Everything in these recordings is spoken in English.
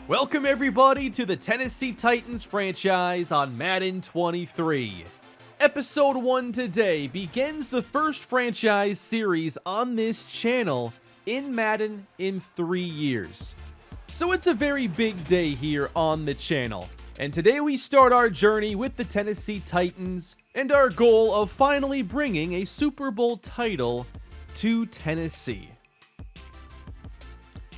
Welcome everybody to the Tennessee Titans franchise on Madden 23. Episode 1 today begins the first franchise series on this channel in Madden in 3 years. So it's a very big day here on the channel. And today we start our journey with the Tennessee Titans and our goal of finally bringing a Super Bowl title to Tennessee.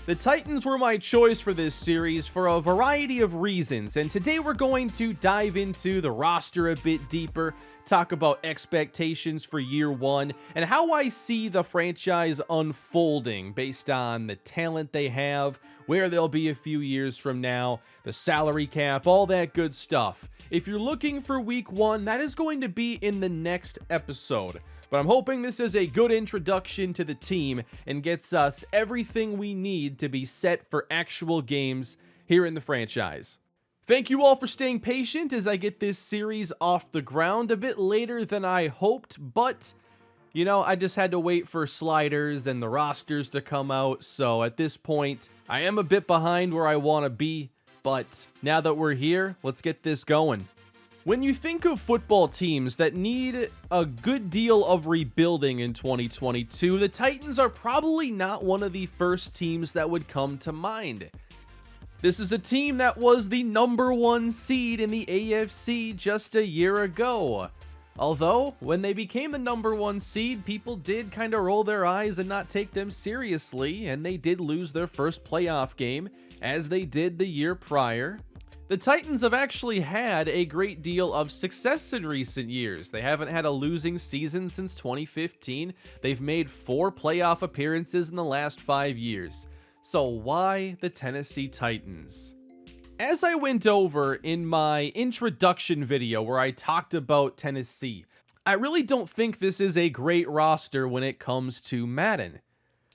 The Titans were my choice for this series for a variety of reasons, and today we're going to dive into the roster a bit deeper, talk about expectations for year one, and how I see the franchise unfolding based on the talent they have, where they'll be a few years from now, the salary cap, all that good stuff. If you're looking for week one, that is going to be in the next episode. But I'm hoping this is a good introduction to the team and gets us everything we need to be set for actual games here in the franchise. Thank you all for staying patient as I get this series off the ground a bit later than I hoped, but I just had to wait for sliders and the rosters to come out, so at this point, I am a bit behind where I want to be, but now that we're here, let's get this going. When you think of football teams that need a good deal of rebuilding in 2022, the Titans are probably not one of the first teams that would come to mind. This is a team that was the number 1 seed in the AFC just a year ago. Although, when they became the number 1 seed, people did kind of roll their eyes and not take them seriously, and they did lose their first playoff game, as they did the year prior. The Titans have actually had a great deal of success in recent years. They haven't had a losing season since 2015. They've made 4 playoff appearances in the last 5 years. So why the Tennessee Titans? As I went over in my introduction video where I talked about Tennessee, I really don't think this is a great roster when it comes to Madden.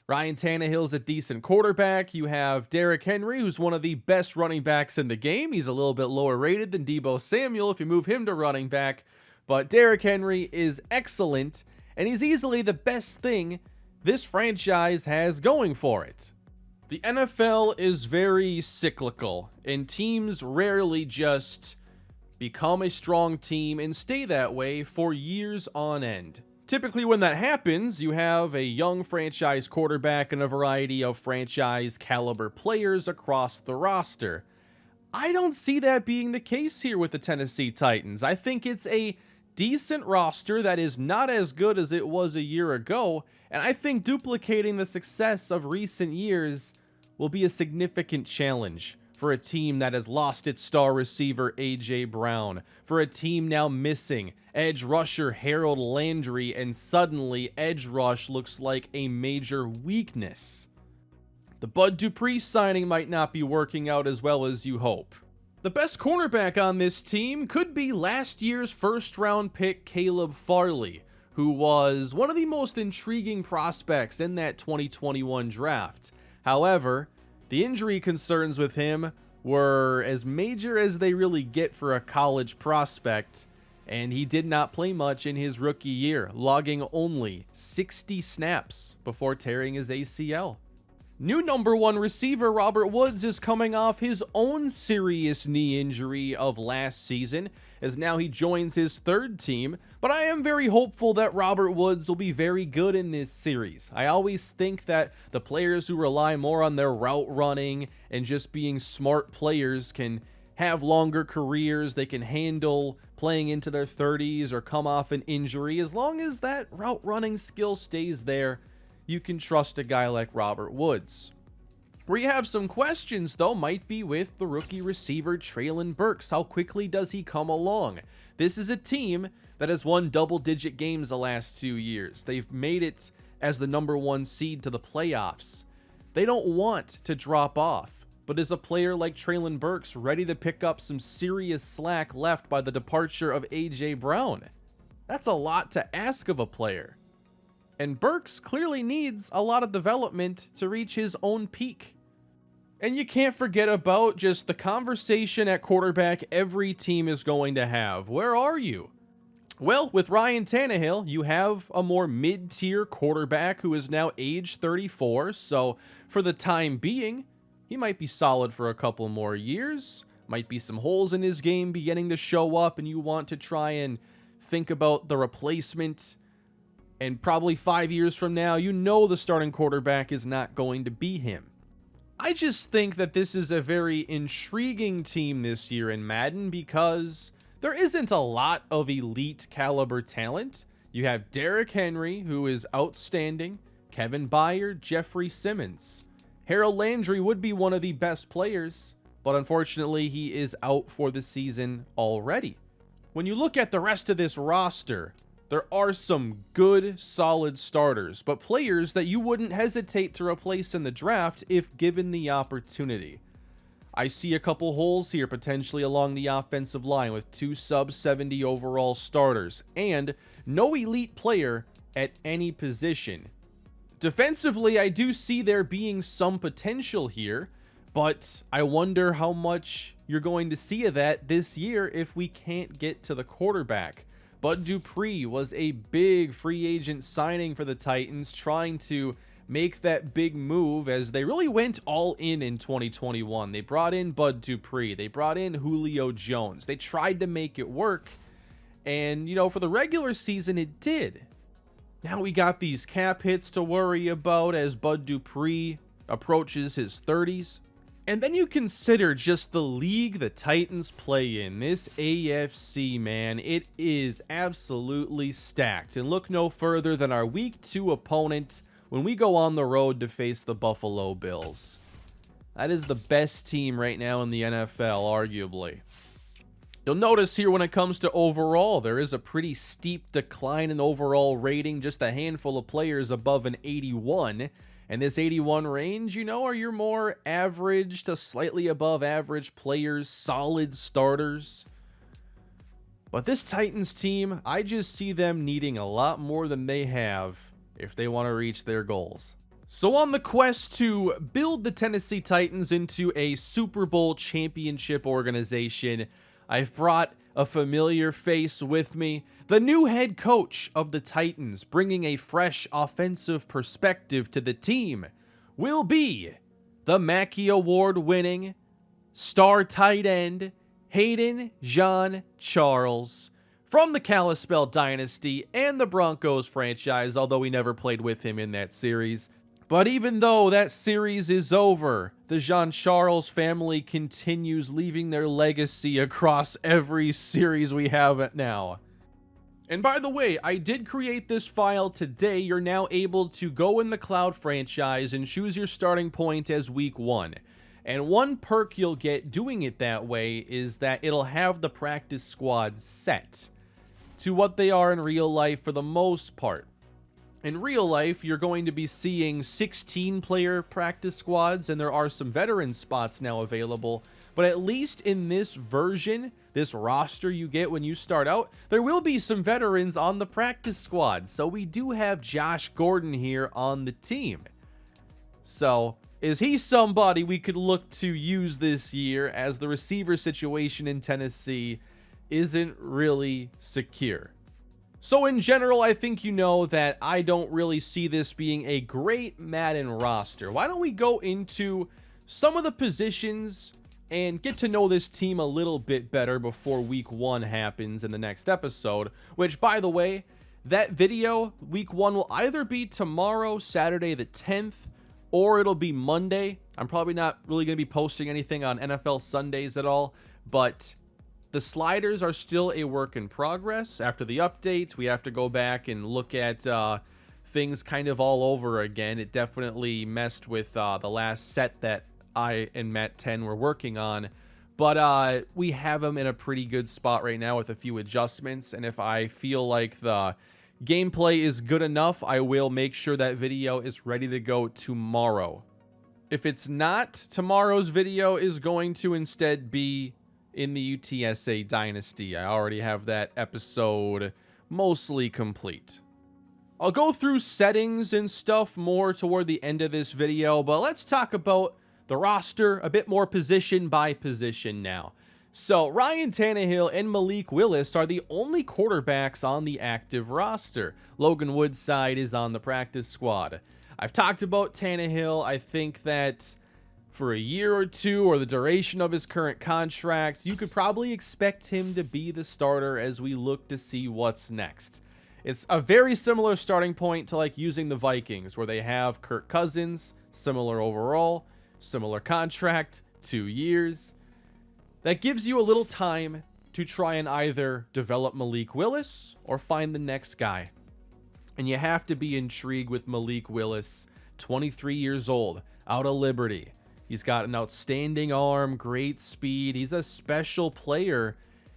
Ryan Tannehill's a decent quarterback. You have Derrick Henry, who's one of the best running backs in the game. He's a little bit lower rated than Deebo Samuel if you move him to running back. But Derrick Henry is excellent, and he's easily the best thing this franchise has going for it. The NFL is very cyclical, and teams rarely just become a strong team and stay that way for years on end. Typically when that happens, you have a young franchise quarterback and a variety of franchise caliber players across the roster. I don't see that being the case here with the Tennessee Titans. I think it's a decent roster that is not as good as it was a year ago, and I think duplicating the success of recent years will be a significant challenge for a team that has lost its star receiver A.J. Brown, for a team now missing edge rusher Harold Landry, and suddenly edge rush looks like a major weakness. The Bud Dupree signing might not be working out as well as you hope. The best cornerback on this team could be last year's first-round pick Caleb Farley, who was one of the most intriguing prospects in that 2021 draft. However, the injury concerns with him were as major as they really get for a college prospect, and he did not play much in his rookie year, logging only 60 snaps before tearing his ACL. New number 1 receiver Robert Woods is coming off his own serious knee injury of last season, as now he joins his 3rd team, but I am very hopeful that Robert Woods will be very good in this series. I always think that the players who rely more on their route running and just being smart players can have longer careers. They can handle playing into their 30s or come off an injury. As long as that route running skill stays there, you can trust a guy like Robert Woods. Where you have some questions, though, might be with the rookie receiver Treylon Burks. How quickly does he come along? This is a team that has won double-digit games the last 2 years. They've made it as the number 1 seed to the playoffs. They don't want to drop off, but is a player like Treylon Burks ready to pick up some serious slack left by the departure of A.J. Brown? That's a lot to ask of a player. And Burks clearly needs a lot of development to reach his own peak. And you can't forget about just the conversation at quarterback every team is going to have. Where are you? Well, with Ryan Tannehill, you have a more mid-tier quarterback who is now age 34, so for the time being, He might be solid for a couple more years. Might be some holes in his game beginning to show up, and you want to try and think about the replacement. And probably 5 years from now, you know the starting quarterback is not going to be him. I just think that this is a very intriguing team this year in Madden because there isn't a lot of elite caliber talent. You have Derrick Henry, who is outstanding, Kevin Bayern, Jeffrey Simmons. Harold Landry would be one of the best players, but unfortunately he is out for the season already. When you look at the rest of this roster, there are some good, solid starters, but players that you wouldn't hesitate to replace in the draft if given the opportunity. I see a couple holes here potentially along the offensive line with 2 sub-70 overall starters and no elite player at any position. Defensively, I do see there being some potential here, but I wonder how much you're going to see of that this year if we can't get to the quarterback. Bud Dupree was a big free agent signing for the Titans, trying to make that big move as they really went all in 2021. They brought in Bud Dupree. They brought in Julio Jones. They tried to make it work. And, you know, for the regular season, it did. Now we got these cap hits to worry about as Bud Dupree approaches his 30s. And then you consider just the league the Titans play in. This AFC, man, it is absolutely stacked. And look no further than our Week 2 opponent when we go on the road to face the Buffalo Bills. That is the best team right now in the NFL, arguably. You'll notice here when it comes to overall, there is a pretty steep decline in overall rating. Just a handful of players above an 81. And this 81 range, you know, are your more average to slightly above average players, solid starters. But this Titans team, I just see them needing a lot more than they have if they want to reach their goals. So on the quest to build the Tennessee Titans into a Super Bowl championship organization, I've brought a familiar face with me, the new head coach of the Titans, bringing a fresh offensive perspective to the team, will be the Mackey Award-winning star tight end, Hayden Jean-Charles, from the Kalispell Dynasty and the Broncos franchise, although we never played with him in that series. But even though that series is over, the Jean-Charles family continues leaving their legacy across every series we have now. And by the way, I did create this file today. You're now able to go in the Cloud franchise and choose your starting point as Week 1. And one perk you'll get doing it that way is that it'll have the practice squad set to what they are in real life for the most part. In real life, you're going to be seeing 16-player practice squads, and there are some veteran spots now available. But at least in this version, this roster you get when you start out, there will be some veterans on the practice squad. So we do have Josh Gordon here on the team. So is he somebody we could look to use this year, as the receiver situation in Tennessee isn't really secure? So in general, I think you know that I don't really see this being a great Madden roster. Why don't we go into some of the positions and get to know this team a little bit better before Week 1 happens in the next episode, which, by the way, that video, Week 1, will either be tomorrow, Saturday the 10th, or it'll be Monday. I'm probably not really going to be posting anything on NFL Sundays at all, but the sliders are still a work in progress. After the update, we have to go back and look at things kind of all over again. It definitely messed with the last set that I and Matt 10 were working on. But we have them in a pretty good spot right now with a few adjustments. And if I feel like the gameplay is good enough, I will make sure that video is ready to go tomorrow. If it's not, tomorrow's video is going to instead be in the UTSA Dynasty. I already have that episode mostly complete. I'll go through settings and stuff more toward the end of this video, but let's talk about the roster a bit more position by position now. So Ryan Tannehill and Malik Willis are the only quarterbacks on the active roster. Logan Woodside is on the practice squad. I've talked about Tannehill. I think that for a year or two or the duration of his current contract, you could probably expect him to be the starter as we look to see what's next. It's a very similar starting point to like using the Vikings, where they have Kirk Cousins, similar overall, similar contract, 2 years. That gives you a little time to try and either develop Malik Willis or find the next guy. And you have to be intrigued with Malik Willis, 23 years old, out of Liberty. He's got an outstanding arm, great speed. He's a special player,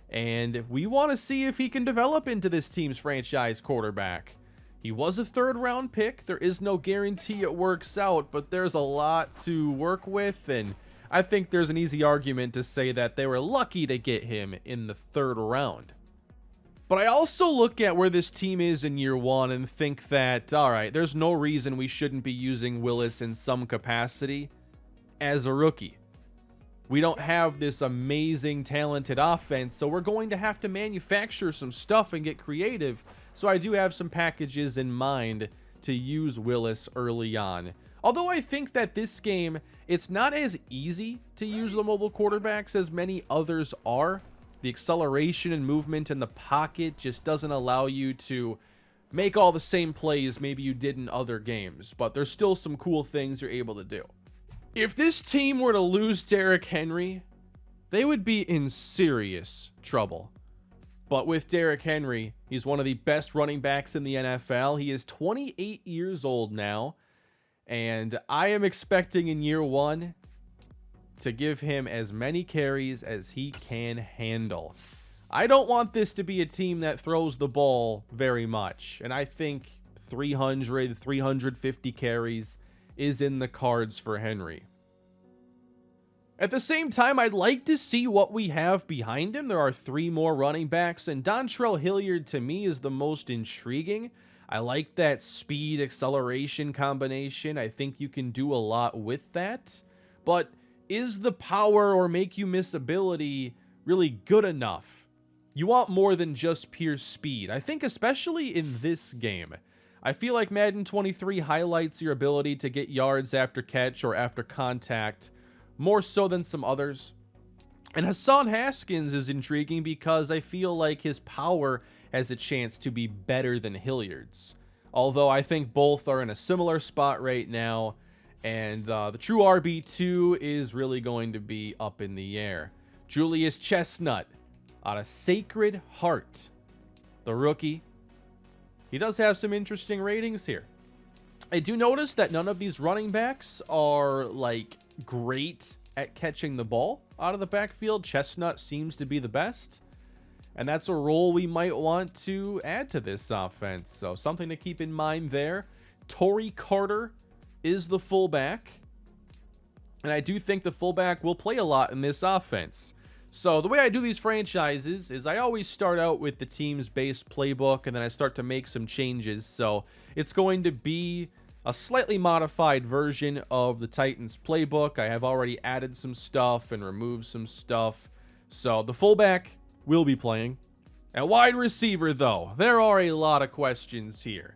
and we want to see if he can develop into this team's franchise quarterback. He was a third-round pick. There is no guarantee it works out, but there's a lot to work with, and I think there's an easy argument to say that they were lucky to get him in the 3rd round. But I also look at where this team is in year 1 and think that, all right, there's no reason we shouldn't be using Willis in some capacity as a rookie. We don't have this amazing, talented offense, so we're going to have to manufacture some stuff and get creative. So I do have some packages in mind to use Willis early on. Although I think that this game, it's not as easy to use the mobile quarterbacks as many others are. The acceleration and movement in the pocket just doesn't allow you to make all the same plays maybe you did in other games, but there's still some cool things you're able to do. If this team were to lose Derrick Henry, they would be in serious trouble. But with Derrick Henry, he's one of the best running backs in the NFL. He is 28 years old now, and I am expecting in year 1 to give him as many carries as he can handle. I don't want this to be a team that throws the ball very much, and I think 300, 350 carries is in the cards for Henry. At the same time, I'd like to see what we have behind him. There are 3 more running backs, and Dontrell Hilliard to me is the most intriguing. I like that speed acceleration combination. I think you can do a lot with that, but is the power or make you miss ability really good enough? You want more than just pure speed. I think especially in this game, I feel like Madden 23 highlights your ability to get yards after catch or after contact more so than some others. And Hassan Haskins is intriguing because I feel like his power has a chance to be better than Hilliard's. Although I think both are in a similar spot right now, and the true RB2 is really going to be up in the air. Julius Chestnut out of Sacred Heart, the rookie. He does have some interesting ratings here. I do notice that none of these running backs are like great at catching the ball out of the backfield. Chestnut seems to be the best, and that's a role we might want to add to this offense. So something to keep in mind there. Torrey Carter is the fullback, and I do think the fullback will play a lot in this offense. So the way I do these franchises is I always start out with the team's base playbook, and then I start to make some changes. So it's going to be a slightly modified version of the Titans playbook. I have already added some stuff and removed some stuff. So the fullback will be playing. At wide receiver, though, there are a lot of questions here.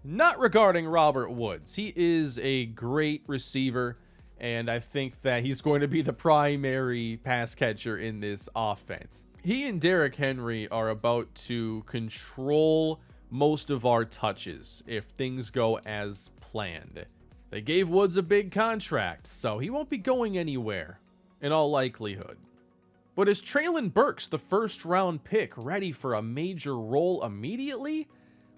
Not regarding Robert Woods. He is a great receiver, and I think that he's going to be the primary pass catcher in this offense. He and Derrick Henry are about to control most of our touches if things go as planned. They gave Woods a big contract, so he won't be going anywhere in all likelihood. But is Treylon Burks, the 1st-round pick, ready for a major role immediately?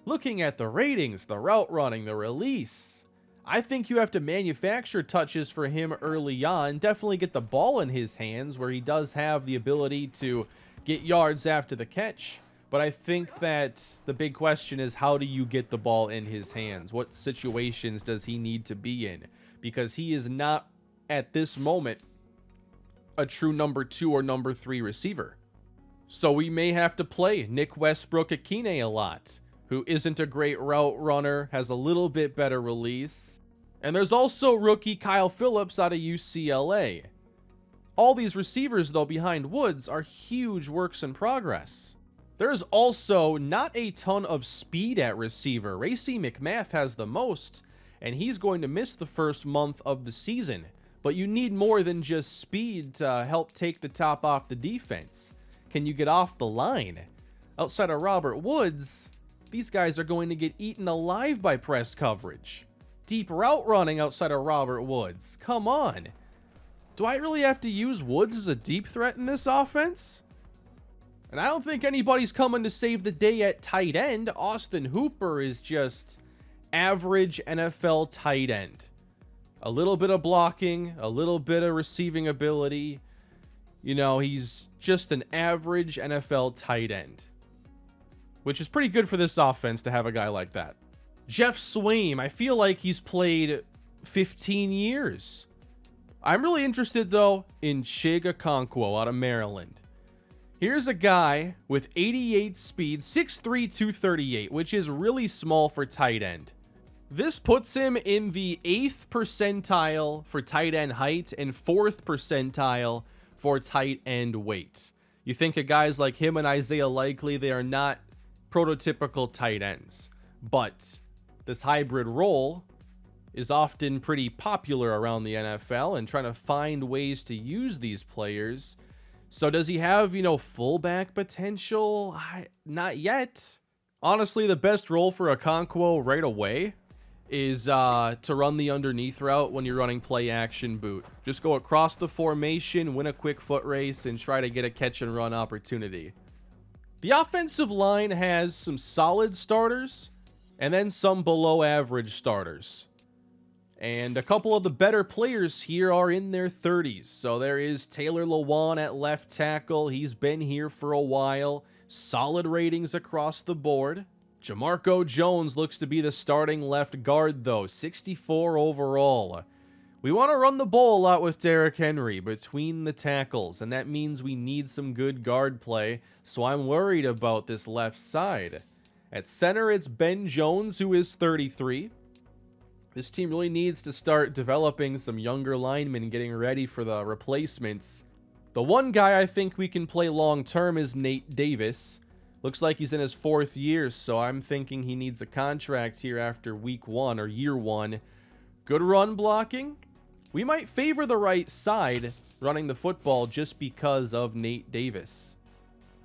Looking at the ratings, the route running, the release, I think you have to manufacture touches for him early on. Definitely get the ball in his hands where he does have the ability to get yards after the catch. But I think that the big question is, how do you get the ball in his hands? What situations does he need to be in? Because he is not, at this moment, a true number 2 or number 3 receiver. So we may have to play Nick Westbrook-Akine a lot, who isn't a great route runner, has a little bit better release. And there's also rookie Kyle Phillips out of UCLA. All these receivers, though, behind Woods are huge works in progress. There's also not a ton of speed at receiver. Racey McMath has the most, and he's going to miss the first month of the season. but you need more than just speed to help take the top off the defense. Can you get off the line? Outside of Robert Woods, these guys are going to get eaten alive by press coverage. Deep route running outside of Robert Woods. Come on. Do I really have to use Woods as a deep threat in this offense? And I don't think anybody's coming to save the day at tight end. Austin Hooper is just average NFL tight end. A little bit of blocking, a little bit of receiving ability. You know, he's just an average NFL tight end, which is pretty good for this offense to have a guy like that. Jeff Swaim, I feel like he's played 15 years. I'm really interested, though, in Chig Okonkwo out of Maryland. Here's a guy with 88 speed, 6'3", 238, which is really small for tight end. This puts him in the 8th percentile for tight end height and 4th percentile for tight end weight. You think of guys like him and Isaiah Likely, they are not prototypical tight ends. But this hybrid role is often pretty popular around the NFL and trying to find ways to use these players. So does he have, fullback potential? Not yet. Honestly, the best role for Okonkwo right away is to run the underneath route when you're running play action boot. Just go across the formation, win a quick foot race, and try to get a catch and run opportunity. The offensive line has some solid starters and then some below average starters. And a couple of the better players here are in their 30s. So there is Taylor Lewan at left tackle. He's been here for a while. Solid ratings across the board. Jamarco Jones looks to be the starting left guard, though. 64 overall. We want to run the ball a lot with Derrick Henry between the tackles, and that means we need some good guard play, so I'm worried about this left side. At center, it's Ben Jones, who is 33. This team really needs to start developing some younger linemen, getting ready for the replacements. The one guy I think we can play long-term is Nate Davis. Looks like he's in his 4th year, so I'm thinking he needs a contract here after week 1 or year 1. Good run blocking. We might favor the right side running the football just because of Nate Davis.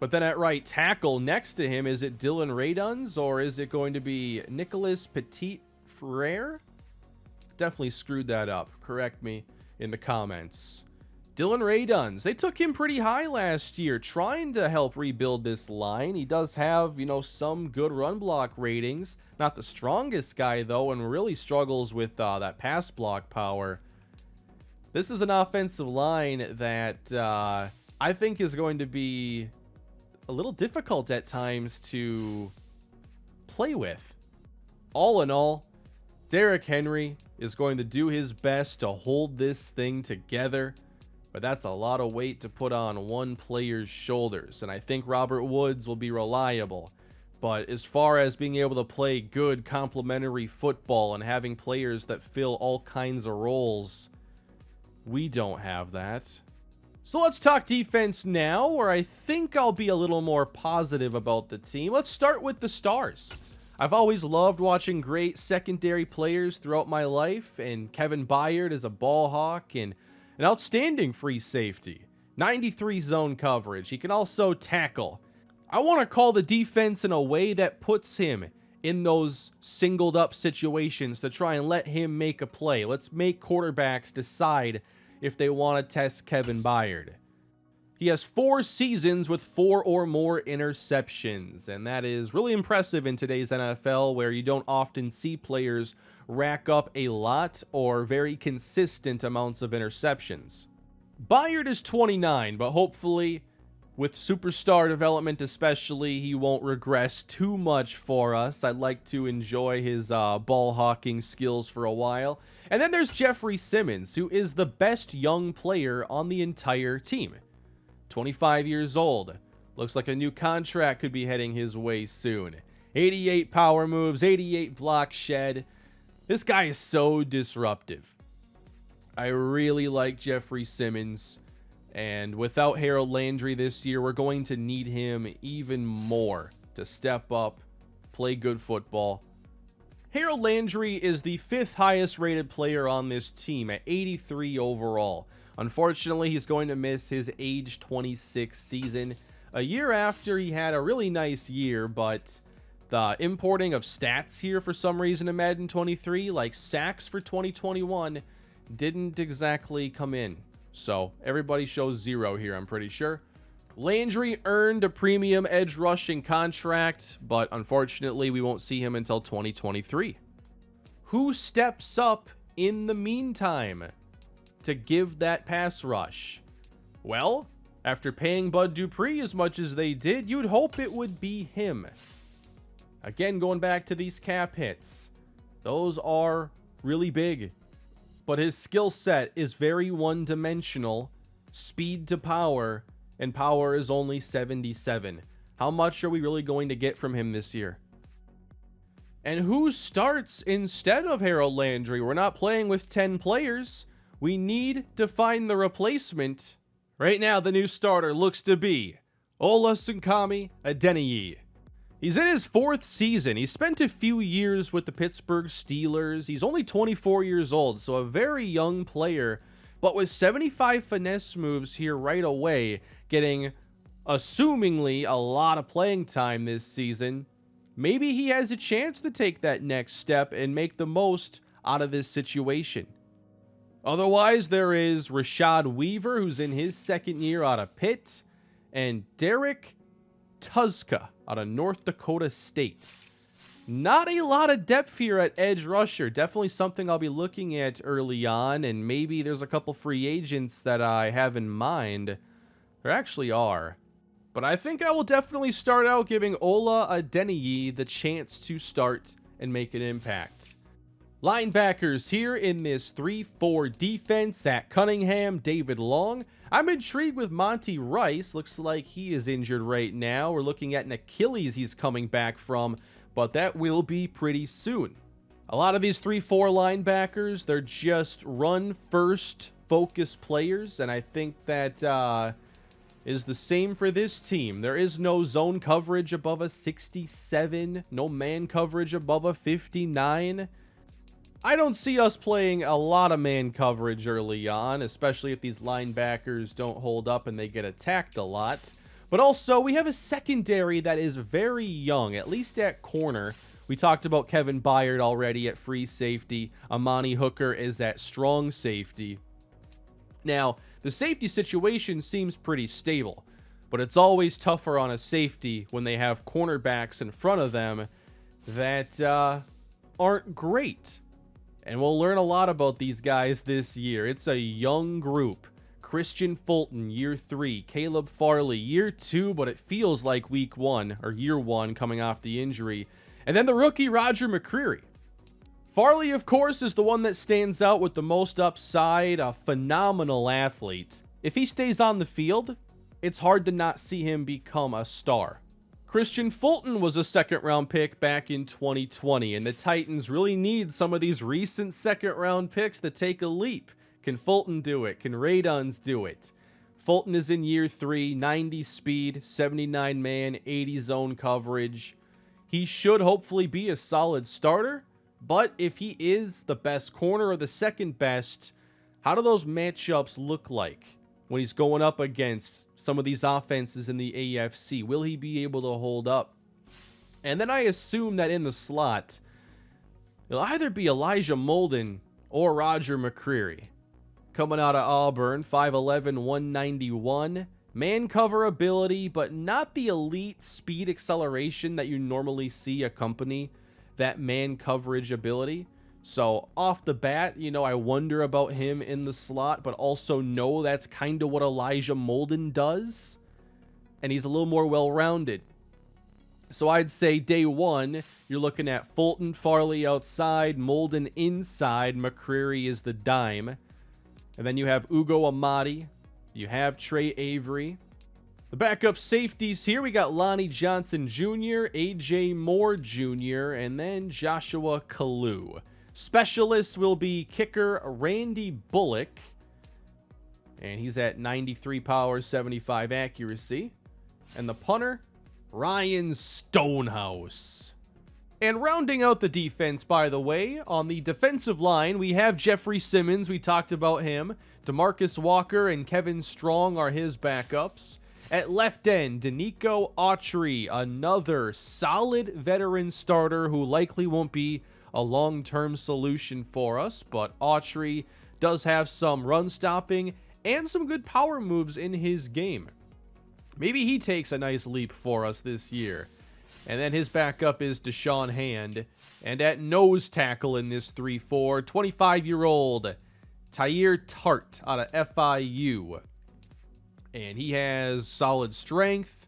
But then at right tackle next to him, is it Dylan Raduns or is it going to be Nicholas Petit-Frere? Definitely screwed that up. Correct me in the comments. Dylan Raduns. They took him pretty high last year, trying to help rebuild this line. He does have, some good run block ratings. Not the strongest guy, though, and really struggles with that pass block power. This is an offensive line that I think is going to be a little difficult at times to play with. All in all, Derrick Henry is going to do his best to hold this thing together, but that's a lot of weight to put on one player's shoulders, and I think Robert Woods will be reliable. But as far as being able to play good complementary football and having players that fill all kinds of roles, we don't have that. So let's talk defense now, where I think I'll be a little more positive about the team. Let's start with the stars. I've always loved watching great secondary players throughout my life, and Kevin Bayard is a ball hawk and an outstanding free safety. 93 zone coverage. He can also tackle. I want to call the defense in a way that puts him in those singled up situations to try and let him make a play. Let's make quarterbacks decide if they want to test Kevin Bayard. He has 4 seasons with 4 or more interceptions, and that is really impressive in today's NFL, where you don't often see players rack up a lot or very consistent amounts of interceptions. Bayard is 29, but hopefully, with superstar development especially, he won't regress too much for us. I'd like to enjoy his ball hawking skills for a while. And then there's Jeffrey Simmons, who is the best young player on the entire team. 25 years old. Looks like a new contract could be heading his way soon. 88 power moves, 88 block shed. This guy is so disruptive. I really like Jeffrey Simmons. And without Harold Landry this year, we're going to need him even more to step up, play good football. Harold Landry is the 5th highest rated player on this team at 83 overall. Unfortunately, he's going to miss his age 26 season, a year after he had a really nice year, but the importing of stats here for some reason in Madden 23, like sacks for 2021, didn't exactly come in. So everybody shows 0 here, I'm pretty sure. Landry earned a premium edge rushing contract, but unfortunately we won't see him until 2023. Who steps up in the meantime to give that pass rush? Well, after paying Bud Dupree as much as they did, you'd hope it would be him. Again, going back to these cap hits, those are really big, but his skill set is very one-dimensional, speed to power, and power is only 77. How much are we really going to get from him this year? And who starts instead of Harold Landry? We're not playing with 10 players. We need to find the replacement. Right now, the new starter looks to be Untitled. He's in his 4th season. He spent a few years with the Pittsburgh Steelers. He's only 24 years old, so a very young player, but with 75 finesse moves here right away, getting assumingly a lot of playing time this season. Maybe he has a chance to take that next step and make the most out of this situation. Otherwise, there is Rashad Weaver, who's in his 2nd year out of Pitt, and Derrick Henry out of North Dakota State. Not a lot of depth here at edge rusher. Definitely something I'll be looking at early on, and maybe there's a couple free agents that I have in mind. There actually are. But I think I will definitely start out giving Ola Adeniyi the chance to start and make an impact. Linebackers here in this 3-4 defense at Cunningham, David Long. I'm intrigued with Monty Rice. Looks like he is injured right now. We're looking at an Achilles he's coming back from, but that will be pretty soon. A lot of these 3-4 linebackers, they're just run-first focus players, and I think that is the same for this team. There is no zone coverage above a 67, no man coverage above a 59. I don't see us playing a lot of man coverage early on, especially if these linebackers don't hold up and they get attacked a lot. But also, we have a secondary that is very young, at least at corner. We talked about Kevin Bayard already at free safety. Amani Hooker is at strong safety. Now, the safety situation seems pretty stable, but it's always tougher on a safety when they have cornerbacks in front of them that aren't great. And we'll learn a lot about these guys this year. It's a young group. Christian Fulton, year 3. Caleb Farley, year 2, but it feels like week 1, or year 1, coming off the injury. And then the rookie, Roger McCreary. Farley, of course, is the one that stands out with the most upside, a phenomenal athlete. If he stays on the field, it's hard to not see him become a star. Christian Fulton was a 2nd-round pick back in 2020, and the Titans really need some of these recent 2nd-round picks to take a leap. Can Fulton do it? Can Raduns do it? Fulton is in year 3, 90 speed, 79 man, 80 zone coverage. He should hopefully be a solid starter, but if he is the best corner or the 2nd best, how do those matchups look like when he's going up against some of these offenses in the AFC? Will he be able to hold up? And then I assume that in the slot, it'll either be Elijah Molden or Roger McCreary. Coming out of Auburn, 5'11", 191. Man cover ability, but not the elite speed acceleration that you normally see accompany that man coverage ability. So off the bat, I wonder about him in the slot, but also know that's kind of what Elijah Molden does. And he's a little more well-rounded. So I'd say day 1, you're looking at Fulton, Farley outside, Molden inside, McCreary is the dime. And then you have Ugo Amadi, you have Trey Avery. The backup safeties here, we got Lonnie Johnson Jr., AJ Moore Jr., and then Joshua Kalu. Specialists will be kicker Randy Bullock, and he's at 93 power, 75 accuracy. And the punter, Ryan Stonehouse. And rounding out the defense, by the way, on the defensive line, we have Jeffrey Simmons. We talked about him. DeMarcus Walker and Kevin Strong are his backups. At left end, Danico Autry, another solid veteran starter who likely won't be a long-term solution for us, but Autry does have some run stopping and some good power moves in his game. Maybe he takes a nice leap for us this year. And then his backup is Deshaun Hand. And at nose tackle in this 3-4, 25-year-old Tyir Tart out of FIU. And he has solid strength,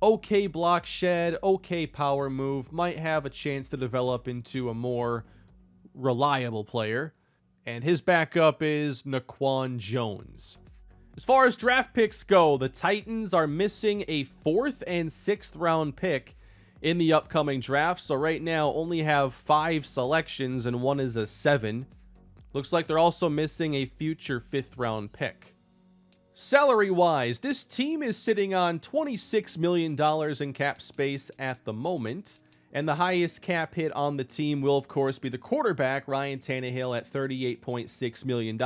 okay block shed, okay power move, might have a chance to develop into a more reliable player. And his backup is Naquan Jones. As far as draft picks go, the Titans are missing a 4th and 6th round pick in the upcoming draft. So right now only have 5 selections and one is a 7. Looks like they're also missing a future 5th round pick. Salary-wise, this team is sitting on $26 million in cap space at the moment. And the highest cap hit on the team will, of course, be the quarterback, Ryan Tannehill, at $38.6 million.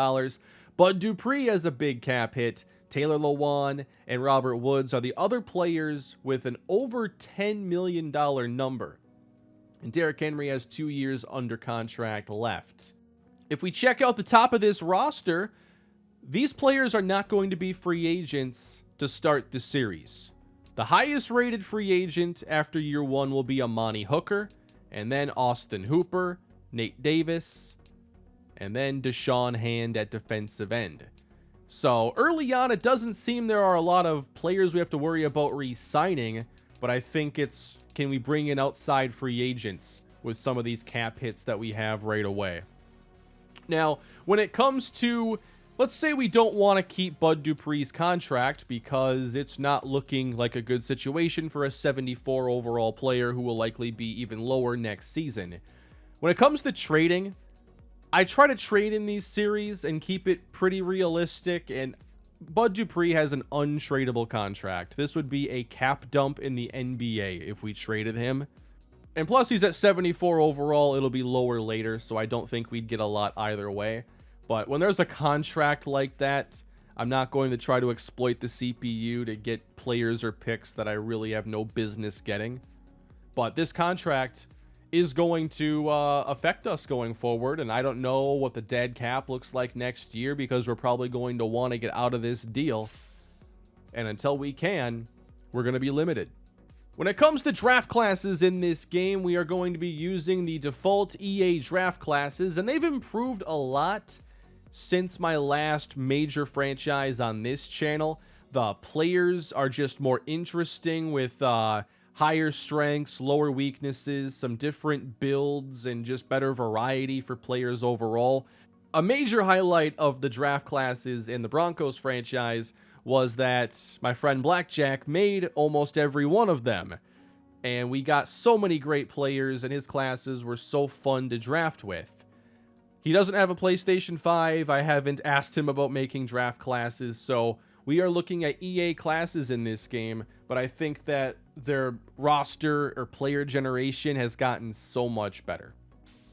Bud Dupree has a big cap hit. Taylor Lewan and Robert Woods are the other players with an over $10 million number. And Derrick Henry has 2 years under contract left. If we check out the top of this roster, these players are not going to be free agents to start the series. The highest rated free agent after year 1 will be Amani Hooker, and then Austin Hooper, Nate Davis, and then Deshaun Hand at defensive end. So early on, it doesn't seem there are a lot of players we have to worry about re-signing, but I think it's, can we bring in outside free agents with some of these cap hits that we have right away? Now, when it comes to, let's say we don't want to keep Bud Dupree's contract because it's not looking like a good situation for a 74 overall player who will likely be even lower next season. When it comes to trading, I try to trade in these series and keep it pretty realistic, and Bud Dupree has an untradeable contract. This would be a cap dump in the NBA if we traded him. And plus, he's at 74 overall. It'll be lower later, so I don't think we'd get a lot either way. But when there's a contract like that, I'm not going to try to exploit the CPU to get players or picks that I really have no business getting. But this contract is going to affect us going forward, and I don't know what the dead cap looks like next year because we're probably going to want to get out of this deal. And until we can, we're going to be limited. When it comes to draft classes in this game, we are going to be using the default EA draft classes, and they've improved a lot since my last major franchise on this channel. The players are just more interesting with higher strengths, lower weaknesses, some different builds, and just better variety for players overall. A major highlight of the draft classes in the Broncos franchise was that my friend Blackjack made almost every one of them. And we got so many great players, and his classes were so fun to draft with. He doesn't have a PlayStation 5. I haven't asked him about making draft classes, so we are looking at EA classes in this game, but I think that their roster or player generation has gotten so much better.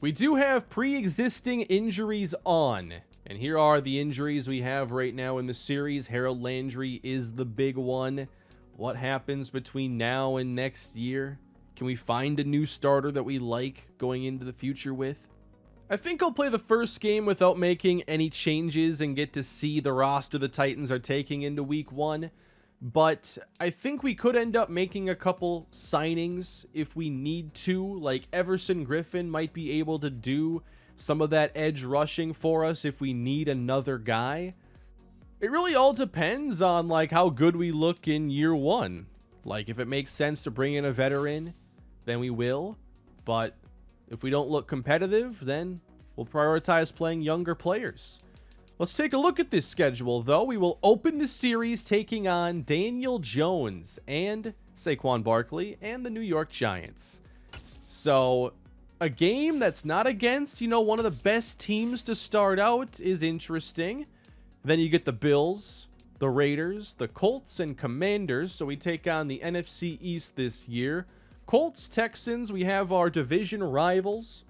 We do have pre-existing injuries on, and here are the injuries we have right now in the series. Harold Landry is the big one. What happens between now and next year? Can we find a new starter that we like going into the future with? I think I'll play the first game without making any changes and get to see the roster the Titans are taking into week 1. But I think we could end up making a couple signings if we need to. Like Everson Griffin might be able to do some of that edge rushing for us if we need another guy. It really all depends on like how good we look in year 1. Like if it makes sense to bring in a veteran, then we will. But if we don't look competitive, then we'll prioritize playing younger players. Let's take a look at this schedule, though. We will open the series taking on Daniel Jones and Saquon Barkley and the New York Giants. So, a game that's not against, one of the best teams to start out is interesting. Then you get the Bills, the Raiders, the Colts, and Commanders. So we take on the NFC East this year. Colts, Texans, we have our division rivals.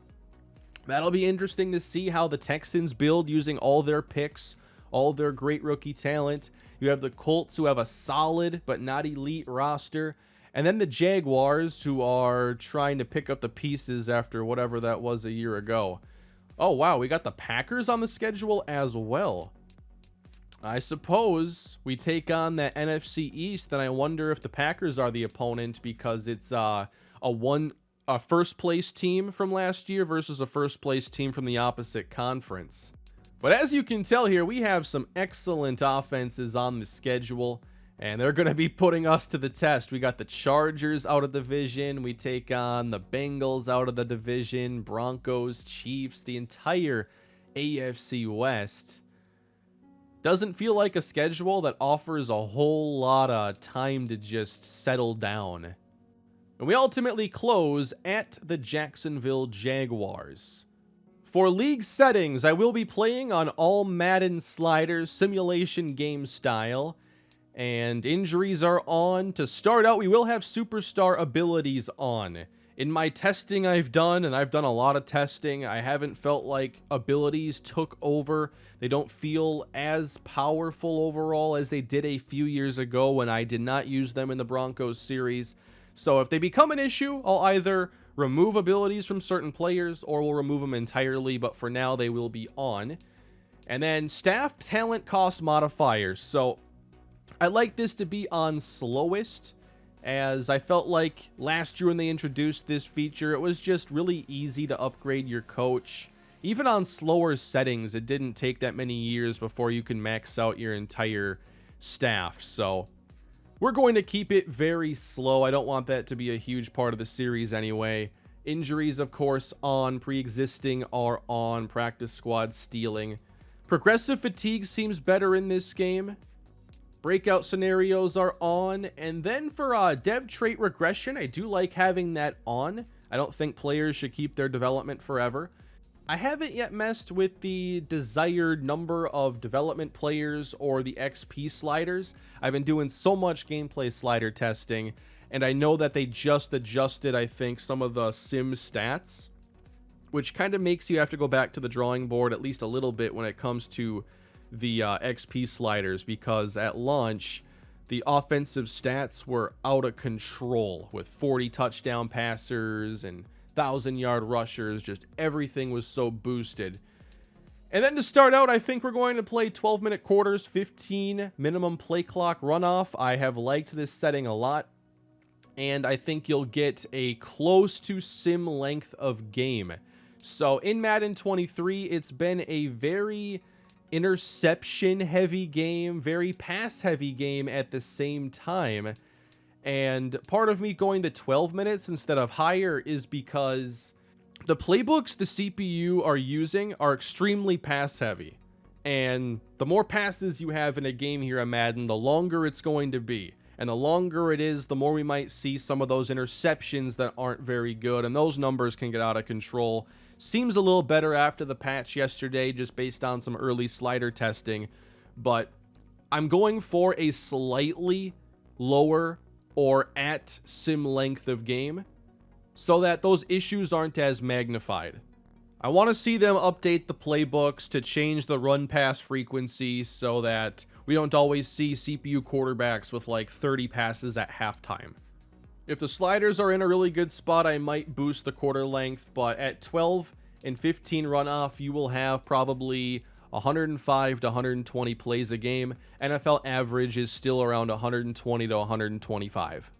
That'll be interesting to see how the Texans build using all their picks, all their great rookie talent. You have the Colts, who have a solid but not elite roster. And then the Jaguars, who are trying to pick up the pieces after whatever that was a year ago. Oh, wow, we got the Packers on the schedule as well. I suppose we take on that NFC East, and I wonder if the Packers are the opponent because it's a first-place team from last year versus a first-place team from the opposite conference. But as you can tell here, we have some excellent offenses on the schedule, and they're going to be putting us to the test. We got the Chargers out of the division. We take on the Bengals out of the division, Broncos, Chiefs, the entire AFC West. Doesn't feel like a schedule that offers a whole lot of time to just settle down. And we ultimately close at the Jacksonville Jaguars. For league settings, I will be playing on all Madden sliders, simulation game style, and injuries are on. To start out, we will have superstar abilities on. In my testing I've done, and I've done a lot of testing, I haven't felt like abilities took over. They don't feel as powerful overall as they did a few years ago when I did not use them in the Broncos series. So if they become an issue, I'll either remove abilities from certain players or we'll remove them entirely, but for now they will be on. And then staff talent cost modifiers. So I like this to be on slowest, as I felt like last year when they introduced this feature, it was just really easy to upgrade your coach. Even on slower settings, it didn't take that many years before you can max out your entire staff. So we're going to keep it very slow. I don't want that to be a huge part of the series anyway. Injuries, of course, on. Pre-existing are on. Practice squad stealing. Progressive fatigue seems better in this game. Breakout scenarios are on. And then for dev trait regression, I do like having that on. I don't think players should keep their development forever. I haven't yet messed with the desired number of development players or the XP sliders. I've been doing so much gameplay slider testing, and I know that they just adjusted, I think, some of the sim stats, which kind of makes you have to go back to the drawing board at least a little bit when it comes to the XP sliders, because at launch, the offensive stats were out of control with 40 touchdown passers and 1,000-yard rushers. Just everything was so boosted. And then to start out, I think we're going to play 12-minute quarters, 15 minimum play clock runoff. I have liked this setting a lot, and I think you'll get a close to sim length of game. So in Madden 23, it's been a very interception-heavy game, very pass-heavy game at the same time. And part of me going to 12 minutes instead of higher is because the playbooks the CPU are using are extremely pass-heavy. And the more passes you have in a game here at Madden, the longer it's going to be. And the longer it is, the more we might see some of those interceptions that aren't very good. And those numbers can get out of control. Seems a little better after the patch yesterday, just based on some early slider testing. But I'm going for a slightly lower or at sim length of game so that those issues aren't as magnified. I want to see them update the playbooks to change the run pass frequency so that we don't always see CPU quarterbacks with like 30 passes at halftime. If the sliders are in a really good spot, I might boost the quarter length, but at 12 and 15 runoff, you will have probably 105 to 120 plays a game. NFL average is still around 120 to 125.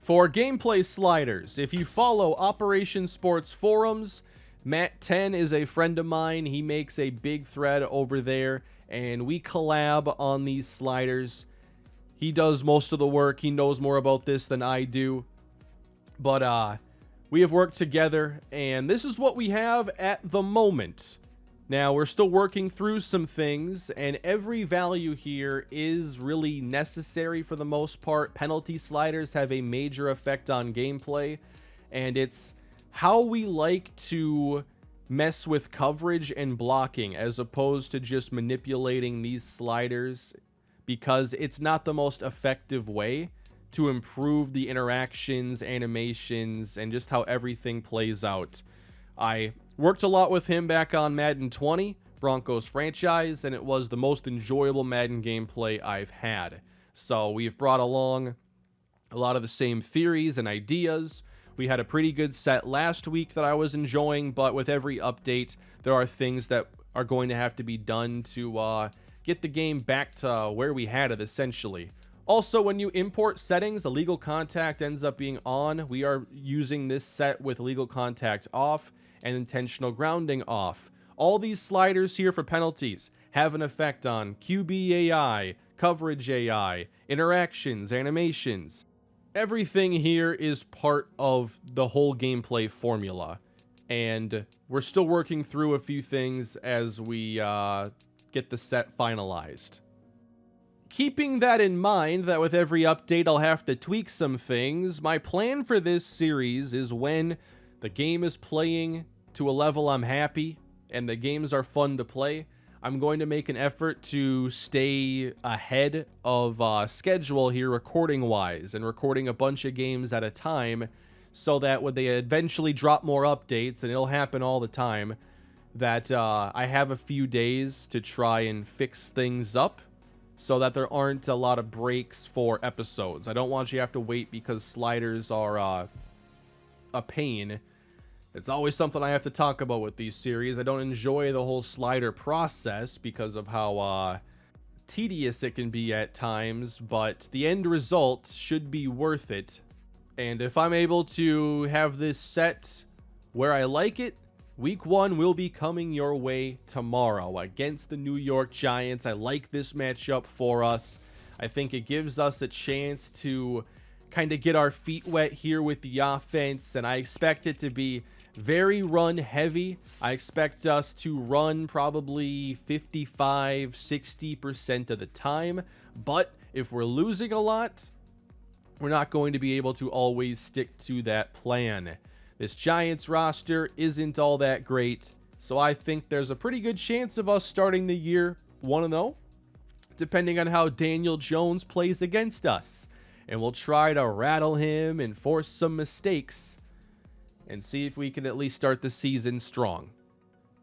For gameplay sliders, if you follow Operation Sports forums, Matt10 is a friend of mine. He makes a big thread over there, and we collab on these sliders. He does most of the work. He knows more about this than I do. But we have worked together, and this is what we have at the moment. Now, we're still working through some things, and every value here is really necessary for the most part. Penalty sliders have a major effect on gameplay, and it's how we like to mess with coverage and blocking as opposed to just manipulating these sliders, because it's not the most effective way to improve the interactions, animations, and just how everything plays out. I worked a lot with him back on Madden 20, Broncos franchise, and it was the most enjoyable Madden gameplay I've had. So we've brought along a lot of the same theories and ideas. We had a pretty good set last week that I was enjoying, but with every update, there are things that are going to have to be done to get the game back to where we had it, essentially. Also, when you import settings, illegal contact ends up being on. We are using this set with illegal contact off and intentional grounding off. All these sliders here for penalties have an effect on QB AI, coverage AI, interactions, animations. Everything here is part of the whole gameplay formula, and we're still working through a few things as we get the set finalized. Keeping that in mind, that with every update I'll have to tweak some things, my plan for this series is when the game is playing to a level I'm happy and the games are fun to play, I'm going to make an effort to stay ahead of schedule here recording-wise and recording a bunch of games at a time so that when they eventually drop more updates, and it'll happen all the time, that I have a few days to try and fix things up so that there aren't a lot of breaks for episodes. I don't want you to have to wait because sliders are a pain. It's always something I have to talk about with these series. I don't enjoy the whole slider process because of how tedious it can be at times, but the end result should be worth it. And if I'm able to have this set where I like it, Week 1 will be coming your way tomorrow against the New York Giants. I like this matchup for us. I think it gives us a chance to kind of get our feet wet here with the offense, and I expect it to be very run heavy. I expect us to run probably 55-60% of the time, but if we're losing a lot, we're not going to be able to always stick to that plan. This Giants roster isn't all that great, so I think there's a pretty good chance of us starting the year 1-0, depending on how Daniel Jones plays against us. And we'll try to rattle him and force some mistakes and see if we can at least start the season strong.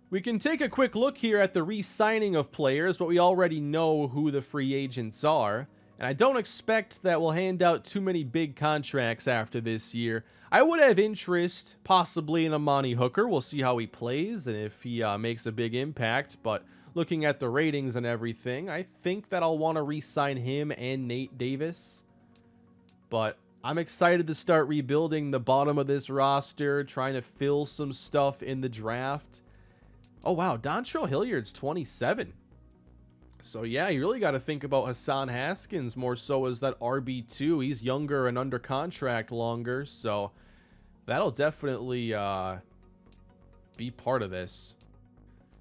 We can take a quick look here at the re-signing of players, but we already know who the free agents are. And I don't expect that we'll hand out too many big contracts after this year. I would have interest possibly in Amani Hooker. We'll see how he plays and if he makes a big impact. But looking at the ratings and everything, I think that I'll want to re-sign him and Nate Davis. But I'm excited to start rebuilding the bottom of this roster, trying to fill some stuff in the draft. Oh, wow. Dontrell Hilliard's 27. So, yeah, you really got to think about Hassan Haskins more so as that RB2. He's younger and under contract longer, so that'll definitely be part of this.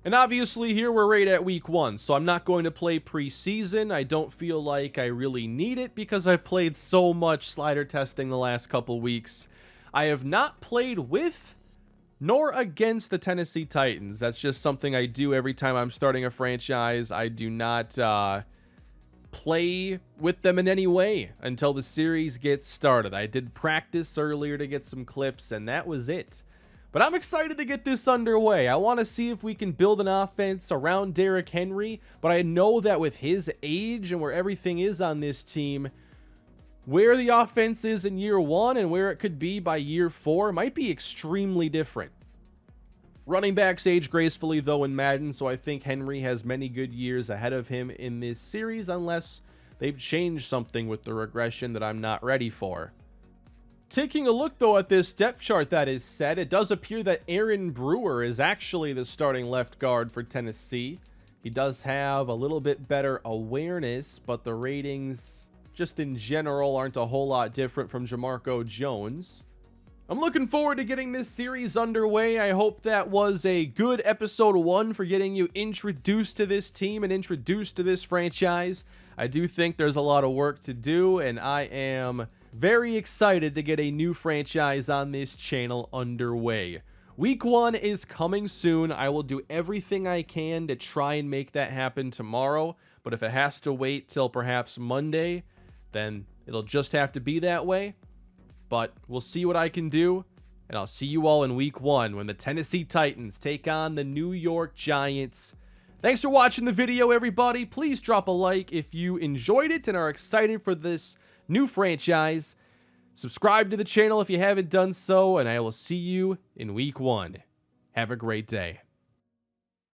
And obviously here we're right at week 1, so I'm not going to play preseason. I don't feel like I really need it because I've played so much slider testing the last couple weeks. I have not played with nor against the Tennessee Titans. That's just something I do every time I'm starting a franchise. I do not play with them in any way until the series gets started. I did practice earlier to get some clips, and that was it. But I'm excited to get this underway. I want to see if we can build an offense around Derrick Henry, but I know that with his age and where everything is on this team, where the offense is in year 1 and where it could be by year 4 might be extremely different. Running backs age gracefully, though, in Madden, so I think Henry has many good years ahead of him in this series, unless they've changed something with the regression that I'm not ready for. Taking a look, though, at this depth chart that is set, it does appear that Aaron Brewer is actually the starting left guard for Tennessee. He does have a little bit better awareness, but the ratings just in general aren't a whole lot different from Jamarco Jones. I'm looking forward to getting this series underway. I hope that was a good episode 1 for getting you introduced to this team and introduced to this franchise. I do think there's a lot of work to do, and I am very excited to get a new franchise on this channel underway. Week 1 is coming soon. I will do everything I can to try and make that happen tomorrow, but if it has to wait till perhaps Monday, then It'll just have to be that way. But we'll see what I can do. And I'll see you all in week 1 when the Tennessee Titans take on the New York Giants. Thanks for watching the video, everybody. Please drop a like if you enjoyed it and are excited for this new franchise. Subscribe to the channel if you haven't done so, and I will see you in week 1. Have a great day.